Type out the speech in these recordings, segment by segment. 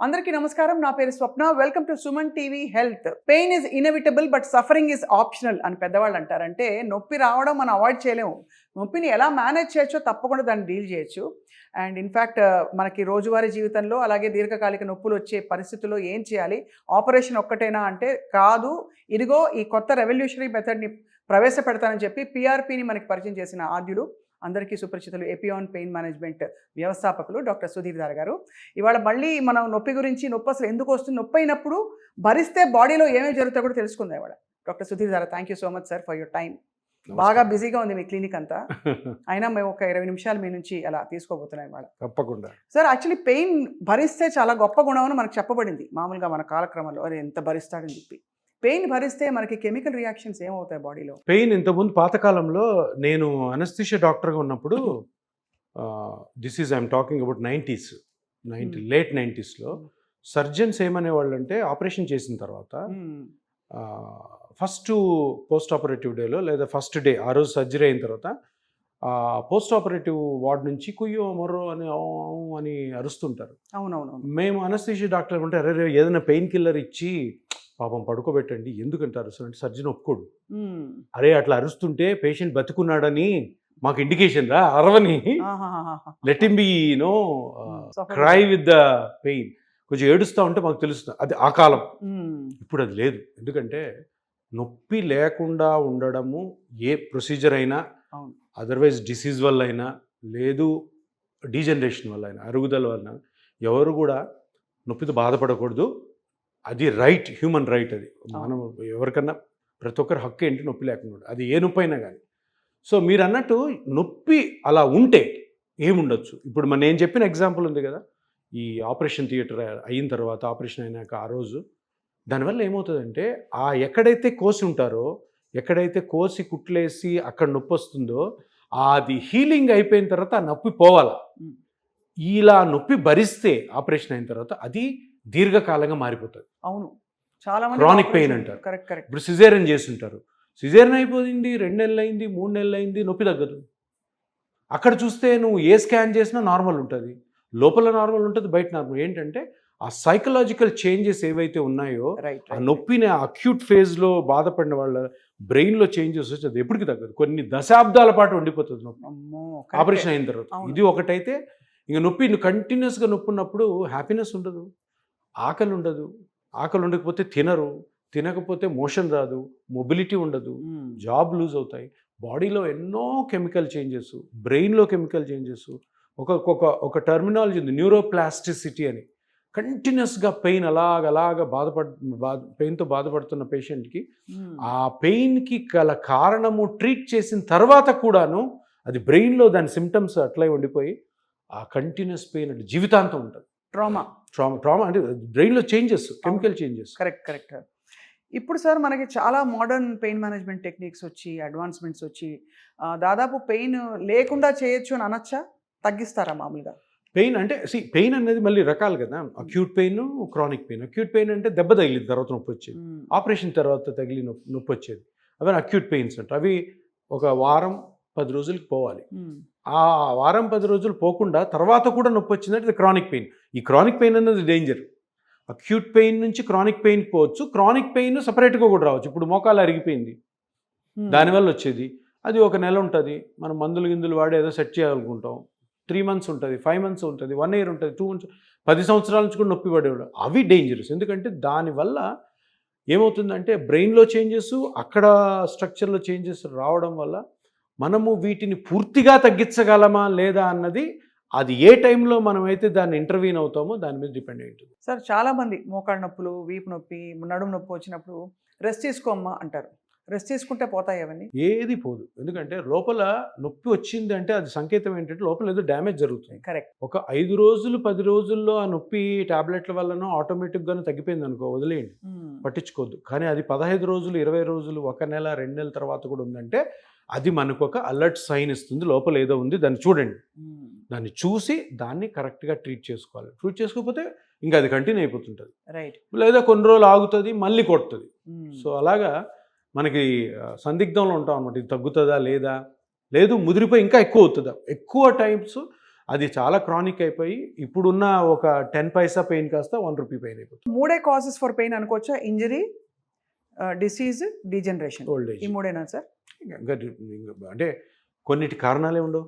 అందరికీ నమస్కారం. నా పేరు Swapna. Welcome to Suman TV health. Pain is inevitable but suffering is optional అని పెద్దవాళ్ళు అంటారు. అంటే నొప్పి రావడం మనం అవాయిడ్ చేయలేము. నొప్పిని ఎలా మేనేజ్ చేయొచ్చో తప్పకుండా దాన్ని డీల్ చేయొచ్చు. అండ్ ఇన్ఫ్యాక్ట్ మనకి రోజువారీ జీవితంలో అలాగే దీర్ఘకాలిక నొప్పులు వచ్చే పరిస్థితుల్లో ఏం చేయాలి? ఆపరేషన్ ఒక్కటేనా అంటే కాదు. ఇదిగో ఈ కొత్త రెవల్యూషనరీ మెథడ్ని ప్రవేశపెడతానని చెప్పి పీఆర్పీని మనకి పరిచయం చేసిన ఆద్యులు, అందరికీ సుపరిచితులు, ఎపియాన్ పెయిన్ మేనేజ్మెంట్ వ్యవస్థాపకులు డాక్టర్ సుధీర్ ధార గారు. ఇవాళ మళ్ళీ మనం నొప్పి గురించి, నొప్పి అసలు ఎందుకు వస్తుంది, నొప్పి అయినప్పుడు భరిస్తే బాడీలో ఏమేమి జరుగుతాయో కూడా తెలుసుకుందాం ఇవాళ. డాక్టర్ సుధీర్ ధార, thank you so much sir for your time. బాగా బిజీగా ఉంది మీ క్లినిక్ అంతా, అయినా మేము ఒక 20 నిమిషాలు మీ నుంచి అలా తీసుకోబోతున్నాం ఇవాళ. తప్పకుండా సార్, యాక్చువల్లీ పెయిన్ భరిస్తే చాలా గొప్ప గుణం అని మనకు చెప్పబడింది మామూలుగా మన కాలక్రమంలో. అరే ఎంత భరిస్తాడని చెప్పి. పెయిన్ భరిస్తే మనకి కెమికల్ రియాక్షన్స్ ఏమవుతాయి బాడీలో? పెయిన్ ఇంతకుముందు పాతకాలంలో నేను అనస్థీషియా డాక్టర్గా ఉన్నప్పుడు, I'm talking about 90s, late 90sలో సర్జన్స్ ఏమనేవాళ్ళు అంటే ఆపరేషన్ చేసిన తర్వాత ఫస్ట్ పోస్ట్ ఆపరేటివ్ డేలో లేదా ఫస్ట్ డే ఆ రోజు సర్జరీ అయిన తర్వాత పోస్ట్ ఆపరేటివ్ వార్డ్ నుంచి కుయ్యో మొర్రో అని అరుస్తుంటారు. అవునవును. మేము అనస్థీషియా డాక్టర్ ఉంటే అరే ఏదైనా పెయిన్ కిల్లర్ ఇచ్చి పాపం పడుకోబెట్టండి, ఎందుకంటారు అంటే సర్జన్ ఒప్పుకోడు. అరే అట్లా అరుస్తుంటే పేషెంట్ బతుకున్నాడని మాకు ఇండికేషన్ రా, అరవని let him be no cry with the pain, కొంచెం ఏడుస్తూ ఉంటే మాకు తెలుస్తుంది. అది ఆ కాలం. ఇప్పుడు అది లేదు. ఎందుకంటే నొప్పి లేకుండా ఉండడము ఏ ప్రొసీజర్ అయినా, అదర్వైజ్ డిసీజ్ వల్ల అయినా, లేదు డీజనరేషన్ వల్ల అయినా, అరుగుదల వల్ల ఎవరు కూడా నొప్పితో బాధపడకూడదు. అది రైట్, హ్యూమన్ రైట్. అది మనం ఎవరికన్నా ప్రతి ఒక్కరి హక్కు ఏంటి నొప్పి లేకుండా, అది ఏ నొప్పి అయినా కానీ. సో మీరు అన్నట్టు నొప్పి అలా ఉంటే ఏముండొచ్చు. ఇప్పుడు నేను చెప్పిన ఎగ్జాంపుల్ ఉంది కదా, ఈ ఆపరేషన్ థియేటర్ అయిన తర్వాత, ఆపరేషన్ అయినాక ఆ రోజు దానివల్ల ఏమవుతుందంటే ఎక్కడైతే కోసి ఉంటారో, ఎక్కడైతే కోసి కుట్లేసి అక్కడ నొప్పి వస్తుందో అది హీలింగ్ అయిపోయిన తర్వాత ఆ నొప్పి పోవాలా. ఇలా నొప్పి భరిస్తే ఆపరేషన్ అయిన తర్వాత అది దీర్ఘకాలంగా మారిపోతుంది. అవును, చాలా మంది క్రానిక్ పెయిన్ అంటారు. Correct correct. ఇప్పుడు సిజేరియన్ చేస్తుంటారు, సిజేరియన్ అయిపోయింది, 2 నెలలు అయింది, 3 నెలలు అయింది, నొప్పి తగ్గదు. అక్కడ చూస్తే నువ్వు ఏ స్కాన్ చేసినా నార్మల్ ఉంటుంది, లోపల నార్మల్ ఉంటుంది, బయట నార్మల్. ఏంటంటే ఆ సైకలాజికల్ చేంజెస్ ఏవైతే ఉన్నాయో, ఆ నొప్పిని అక్యూట్ ఫేజ్లో బాధపడిన వాళ్ళ బ్రెయిన్లో చేంజెస్ వచ్చి అది ఎప్పటికి తగ్గదు, కొన్ని దశాబ్దాల పాటు ఉండిపోతుంది నొప్పి ఆపరేషన్ అయిన తర్వాత. ఇది ఒకటైతే ఇంక నొప్పి కంటిన్యూస్గా నొప్పి ఉన్నప్పుడు హ్యాపీనెస్ ఉండదు, ఆకలి ఉండదు, ఆకలి ఉండకపోతే తినరు, తినకపోతే మోషన్ రాదు, మొబిలిటీ ఉండదు, జాబ్ లూజ్ అవుతాయి, బాడీలో ఎన్నో కెమికల్ చేంజెస్, బ్రెయిన్లో కెమికల్ చేంజెస్. ఒక టర్మినాలజీ ఉంది, న్యూరోప్లాస్టిసిటీ అని. కంటిన్యూస్గా పెయిన్ అలాగ పెయిన్తో బాధపడుతున్న పేషెంట్కి ఆ పెయిన్కి గల కారణము ట్రీట్ చేసిన తర్వాత కూడాను అది బ్రెయిన్లో దాని సిమ్టమ్స్ అట్లే ఉండిపోయి ఆ కంటిన్యూస్ పెయిన్ అంటే జీవితాంతం ఉంటుంది. ట్రామా అంటే బ్రెయిన్లో చేంజెస్, కెమికల్ చేంజెస్. కరెక్ట్. ఇప్పుడు సార్ మనకి చాలా మోడర్న్ పెయిన్ మేనేజ్మెంట్ టెక్నిక్స్ వచ్చి, అడ్వాన్స్మెంట్స్ వచ్చి దాదాపు పెయిన్ లేకుండా చేయొచ్చు అని అనొచ్చా? తగ్గిస్తారా మామూలుగా? పెయిన్ అంటే పెయిన్ అనేది మళ్ళీ రకాలు కదా, acute pain, chronic pain. Acute pain అంటే దెబ్బ తగిలిన తర్వాత నొప్పి వచ్చేది, ఆపరేషన్ తర్వాత తగిలి నొప్పి వచ్చేది, అవి అక్యూట్ పెయిన్స్ అంటారు. అవి ఒక వారం 10 రోజులకి పోవాలి. ఆ వారం 10 రోజులు పోకుండా తర్వాత కూడా నొప్పి వచ్చిందంటే ఇది క్రానిక్ పెయిన్. ఈ క్రానిక్ పెయిన్ అనేది డేంజర్. అక్యూట్ పెయిన్ నుంచి క్రానిక్ పెయిన్ పోవచ్చు, క్రానిక్ పెయిన్ సపరేట్గా కూడా రావచ్చు. ఇప్పుడు మోకాలు అరిగిపోయింది, దానివల్ల వచ్చేది, అది 1 నెల ఉంటుంది, మనం మందులు వాడి ఏదో సెట్ చేయాలనుకుంటాం. 3 months ఉంటుంది, 5 months ఉంటుంది, 1 year ఉంటుంది, 2 months, 10 సంవత్సరాల నుంచి కూడా నొప్పి పడేవాడు. అవి డేంజరస్. ఎందుకంటే దానివల్ల ఏమవుతుందంటే బ్రెయిన్లో చేంజెస్, అక్కడ స్ట్రక్చర్లో చేంజెస్ రావడం వల్ల మనము వీటిని పూర్తిగా తగ్గించగలమా లేదా అన్నది, అది ఏ టైంలో మనమైతే దాన్ని ఇంటర్వ్యూన్ అవుతామో దాని మీద డిపెండ్ అయి ఉంటుంది. సార్, చాలామంది మోకాళ్ళ నొప్పులు, వీపు నొప్పి, నడుము నొప్పి వచ్చినప్పుడు రెస్ట్ తీసుకోమ్మా అంటారు. రెస్ట్ తీసుకుంటే పోతాయి అవన్నీ? ఏది పోదు. ఎందుకంటే లోపల నొప్పి వచ్చింది అంటే అది సంకేతం ఏంటంటే లోపల ఏదో డ్యామేజ్ జరుగుతుంది. కరెక్ట్. ఒక 5 రోజులు 10 రోజుల్లో ఆ నొప్పి టాబ్లెట్ల వల్లనో ఆటోమేటిక్గానో తగ్గిపోయింది అనుకో, వదిలేయండి, పట్టించుకోవద్దు. కానీ అది 15 రోజులు, 20 రోజులు, 1 నెల, 2 నెలల తర్వాత కూడా ఉందంటే అది మనకు ఒక అలర్ట్ సైన్ ఇస్తుంది, లోపల ఏదో ఉంది, దాన్ని చూడండి. దాన్ని చూసి దాన్ని కరెక్ట్గా ట్రీట్ చేసుకోవాలి. ట్రీట్ చేసుకోకపోతే ఇంకా అది కంటిన్యూ అయిపోతుంటుంది. రైట్. లేదా కొన్ని రోజులు ఆగుతుంది, మళ్ళీ కొడుతుంది. సో అలాగా మనకి సందిగ్ధంలో ఉంటాం అనమాట, ఇది తగ్గుతుందా లేదా, లేదు ముదిరిపోయి ఇంకా ఎక్కువ అవుతుందా. ఎక్కువ టైమ్స్ అది చాలా క్రానిక్ అయిపోయి ఇప్పుడున్న ఒక 10 పైసా పెయిన్ కాస్త 1 రూపీ పెయిన్ అయిపోతుంది. 3 కాజెస్ ఫర్ పెయిన్ అనుకోవచ్చా? Injury, disease, degeneration, old age ఈ 3ఏనా సార్? అంటే కొన్నిటి కారణాలే ఉండవు.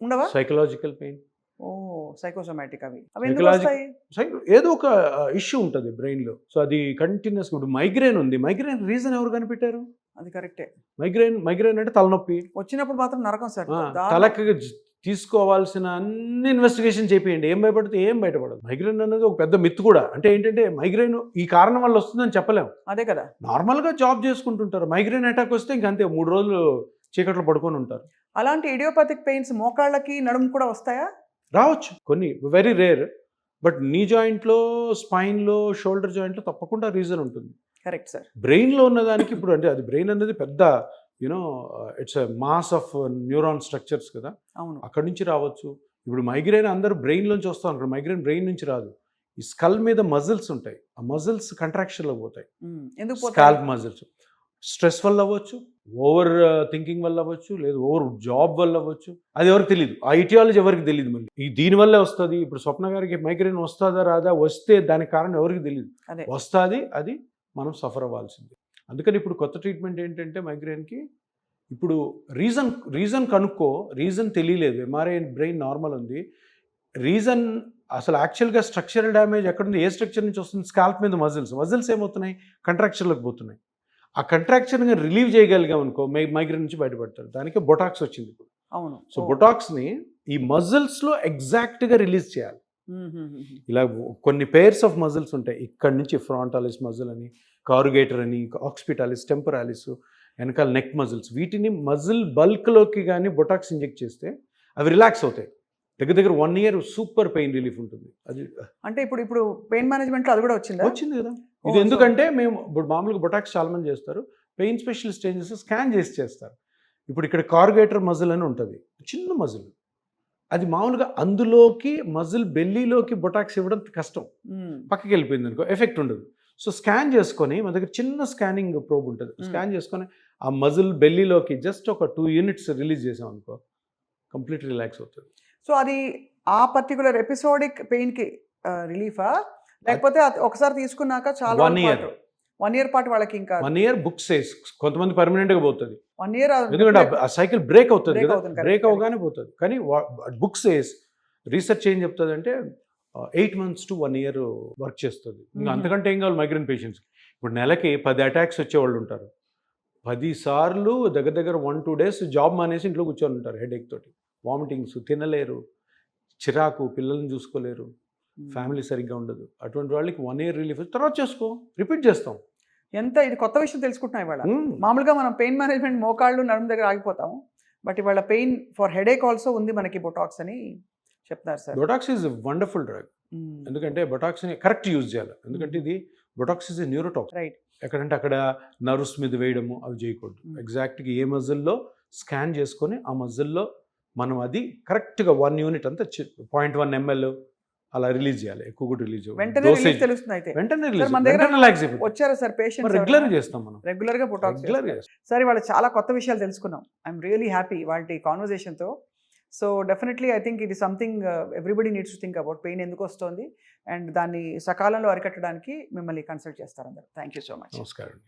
ఉండవా? సైకలాజికల్ పెయిన్, ఓ సైకోసోమాటిక్ అవి ఎందుకు Psychological- వస్తాయి? ఏదో ఒక ఇష్యూ ఉంటుంది బ్రెయిన్లో. సో అది కంటిన్యూస్. ఇప్పుడు మైగ్రేన్ ఉంది, మైగ్రేన్ రీజన్ ఎవరు కనిపెట్టారు? అది కరెక్టే. మైగ్రేన్ అంటే తలనొప్పి. వచ్చినప్పుడు మాత్రం నరకం సార్. తలకి తీసుకోవాల్సిన అన్ని ఇన్వెస్టిగేషన్ చేపియండి, ఏం భయపడితే ఏం బయటపడదు. మైగ్రేన్ అనేది ఒక పెద్ద మిత్ కూడా. అంటే ఏంటంటే మైగ్రేన్ ఈ కారణం వల్ల వస్తుందని చెప్పలేము. అదే కదా. నార్మల్గా జాబ్ చేసుకుంటుంటారు, మైగ్రేన్ అటాక్ వస్తే ఇంకంతే 3 రోజులు చీకట్లో పడుకొని ఉంటారు. అలాంటి ఇడియోపతిక్ పెయిన్స్ మోకాళ్ళకి నడుము కూడా వస్తాయా? రావచ్చు, కొన్ని వెరీ రేర్. బట్ నీ జాయింట్లో, స్పైన్లో, షోల్డర్ జాయింట్లో తప్పకుండా రీజన్ ఉంటుంది. Correct sir. బ్రెయిన్లో ఉన్నదానికి ఇప్పుడు అంటే అది బ్రెయిన్ అనేది పెద్ద you know its mass of neuron structures కదా, అవును. అక్కడి నుంచి రావచ్చు. ఇప్పుడు మైగ్రేన్ అందరూ బ్రెయిన్లోంచి వస్తూ ఉంటారు, మైగ్రేన్ బ్రెయిన్ నుంచి రాదు. ఈ స్కల్ మీద మజిల్స్ ఉంటాయి, ఆ మజిల్స్ కంట్రాక్షన్లో పోతాయి. ఎందుకు స్కాల్ప్ మజిల్స్ స్ట్రెస్ వల్ల అవ్వచ్చు, ఓవర్ థింకింగ్ వల్ల అవ్వచ్చు, లేదు ఓవర్ జాబ్ వల్ల అవ్వచ్చు. అది ఎవరికి తెలియదు, ఆ ఇటియాలజీ ఎవరికి తెలియదు. మళ్ళీ ఈ దీనివల్లే వస్తుంది. ఇప్పుడు స్వప్న గారికి మైగ్రేన్ వస్తుందా రాదా, వస్తే దానికి కారణం ఎవరికి తెలియదు. వస్తుంది, అది మనం సఫర్ అవ్వాల్సింది. అందుకని ఇప్పుడు కొత్త ట్రీట్మెంట్ ఏంటంటే మైగ్రేన్కి ఇప్పుడు రీజన్ కనుక్కో. రీజన్ తెలియలేదు, ఎంఆర్ఐ బ్రెయిన్ నార్మల్ ఉంది. రీజన్ అసలు యాక్చువల్గా స్ట్రక్చరల్ డ్యామేజ్ ఎక్కడుంది, ఏ స్ట్రక్చర్ నుంచి వస్తుంది? స్కాల్ప్ మీద మజిల్స్ ఏమవుతున్నాయి? కంట్రాక్షన్లోకి పోతున్నాయి. ఆ కంట్రాక్షన్గా రిలీవ్ చేయగలిగాం అనుకో, మైగ్రేన్ నుంచి బయటపడతారు. దానికి బొటాక్స్ వచ్చింది ఇప్పుడు. అవును. సో బొటాక్స్ని ఈ మజిల్స్లో ఎగ్జాక్ట్గా రిలీజ్ చేయాలి. ఇలా కొన్ని పేర్స్ ఆఫ్ మజిల్స్ ఉంటాయి. ఇక్కడ నుంచి ఫ్రాంటాలిస్ మజిల్ అని, కారుగేటర్ అని, ఆక్సిపిటాలిస్, టెంపరాలిస్, వెనకాల నెక్ మజిల్స్, వీటిని మజిల్ బల్క్లోకి కానీ బొటాక్స్ ఇంజెక్ట్ చేస్తే అవి రిలాక్స్ అవుతాయి. దగ్గర 1 year సూపర్ పెయిన్ రిలీఫ్ ఉంటుంది. అది అంటే ఇప్పుడు పెయిన్ మేనేజ్మెంట్లో అది కూడా వచ్చింది కదా. ఇది ఎందుకంటే మేము ఇప్పుడు మామూలుగా బొటాక్స్ చాలా మంది చేస్తారు, పెయిన్ స్పెషలిస్ట్ ఏం చేస్తారు, స్కాన్ చేస్తారు. ఇప్పుడు ఇక్కడ కారుగేటర్ మజిల్ అని ఉంటుంది, చిన్న మజిల్. అది మామూలుగా అందులోకి మజిల్ బెల్లీలోకి బొటాక్స్ ఇవ్వడం కష్టం, పక్కకి వెళ్ళిపోయింది అనుకో ఎఫెక్ట్ ఉండదు. సో స్కాన్ చేసుకొని, మన దగ్గర చిన్న స్కానింగ్ ప్రోబ్ ఉంటుంది, స్కాన్ చేసుకొని ఆ మజిల్ బెల్లీలోకి జస్ట్ ఒక 2 units రిలీజ్ చేసాం అనుకో, కంప్లీట్ రిలాక్స్ అవుతుంది. సో అది ఆ పర్టికులర్ ఎపిసోడిక్ పెయిన్కి రిలీఫా, లేకపోతే ఒకసారి తీసుకున్నాక చాలా 1 year పాటు వాళ్ళకి ఇంకా 1 year బుక్స్ కొంతమంది పర్మనెంట్గా పోతుంది. 1 year ఎందుకంటే ఆ సైకిల్ బ్రేక్ అవుతుంది కదా, బ్రేక్ అవగానే పోతుంది. కానీ బుక్స్ రీసెర్చ్ ఏం చెప్తుంది అంటే 8 months to 1 year వర్క్ చేస్తుంది. ఇంకా అంతకంటే ఏం కావాలి మైగ్రేన్ పేషెంట్స్. ఇప్పుడు నెలకి 10 attacks వచ్చేవాళ్ళు ఉంటారు. 10 సార్లు దగ్గర 1-2 days జాబ్ మానేసి ఇంట్లో కూర్చొని ఉంటారు హెడేక్ తోటి, వామిటింగ్స్, తినలేరు, చిరాకు, పిల్లల్ని చూసుకోలేరు, ఫ్యామిలీ సరిగ్గా ఉండదు. అటువంటి వాళ్ళకి 1 year రిలీఫ్ తర్వాత చేసుకో, రిపీట్ చేస్తాం. ఎంత ఇది కొత్త విషయం తెలుసుకుంటున్నాం ఇవాళ. మామూలుగా మనం పెయిన్ మేనేజ్మెంట్ మోకాళ్ళు నడుము దగ్గర ఆగిపోతాము, బట్ ఇవాళ పెయిన్ ఫర్ హెడేక్ ఆల్సో ఉంది మనకి బొటాక్స్ అని చెప్తారు sir. Botox is wonderful drug. ఎందుకంటే బొటాక్స్ని కరెక్ట్ యూజ్ చేయాలి. ఎందుకంటే ఇది Botox is a neurotoxin. Right. ఎక్కడంటే అక్కడ నర్వ్స్ మీద వేయడము అవి చేయకూడదు. ఎగ్జాక్ట్గా ఏ మజిల్లో స్కాన్ చేసుకొని ఆ మజిల్లో మనం అది కరెక్ట్గా 1 unit అంతా 0.1 ml అలా రిలీజ్ చేయాలి. ఎక్కువ కూడా రిలీజ్ వెంటనే తెలుస్తుంది. అయితే వెంటనే రిలాక్స్ వచ్చారా సార్ పేషెంట్? రెగ్యులర్గా చేస్తాం మనం, రెగ్యులర్గా బొటాక్స్. సార్ ఇవాళ చాలా కొత్త విషయాలు తెలుసుకున్నాం. ఐఎమ్ రియలీ హ్యాపీ వాళ్ళ కాన్వర్జేషన్తో. So definitely I think it is something everybody needs to think about pain ఎందుకు వస్తుంది అండ్ దాన్ని సకాలంలో అరికట్టడానికి మిమ్మల్ని కన్సల్ట్ చేస్తారు అందరు. Thank you so much. నమస్కారం.